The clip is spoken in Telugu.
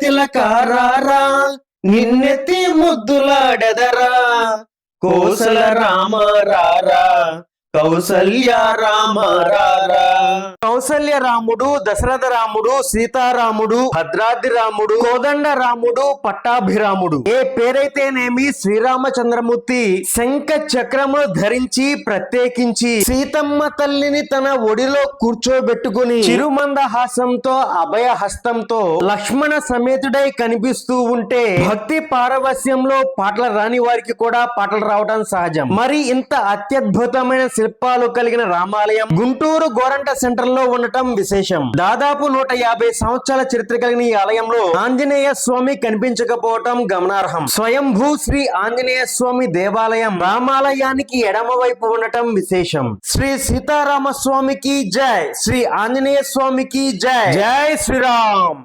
తిలకారారా నిన్నెత్తి ముద్దులాడెదరా కోసల రామ రారా కౌసల్య రామ రారా. కౌసల్య రాముడు, దశరథ రాముడు, సీతారాముడు, భద్రాద్రి రాముడు, కోదండ రాముడు, పట్టాభిరాముడు ఏ పేరైతేనేమి శ్రీరామచంద్రమూర్తి శంఖ చక్రములు ధరించి ప్రత్యేకించి సీతమ్మ తల్లిని తన ఒడిలో కూర్చోబెట్టుకుని చిరుమందహాసంతో అభయ హస్తంతో లక్ష్మణ సమేతుడై కనిపిస్తూ ఉంటే భక్తి పారవస్యంలో పాటలు రాని వారికి కూడా పాటలు రావడం సహజం. మరి ఇంత అత్యద్భుతమైన శిల్పాలు కలిగిన రామాలయం గుంటూరు గోరంట సెంటర్ లో ఉండటం విశేషం. దాదాపు 150 సంవత్సరాల చరిత్ర కలిగిన ఈ ఆలయంలో ఆంజనేయ స్వామి కనిపించకపోవటం గమనార్హం. స్వయంభూ శ్రీ ఆంజనేయ స్వామి దేవాలయం రామాలయానికి ఎడమవైపు ఉండటం విశేషం. శ్రీ సీతారామ స్వామికి జై, శ్రీ ఆంజనేయ స్వామికి జై. జై శ్రీరామ్.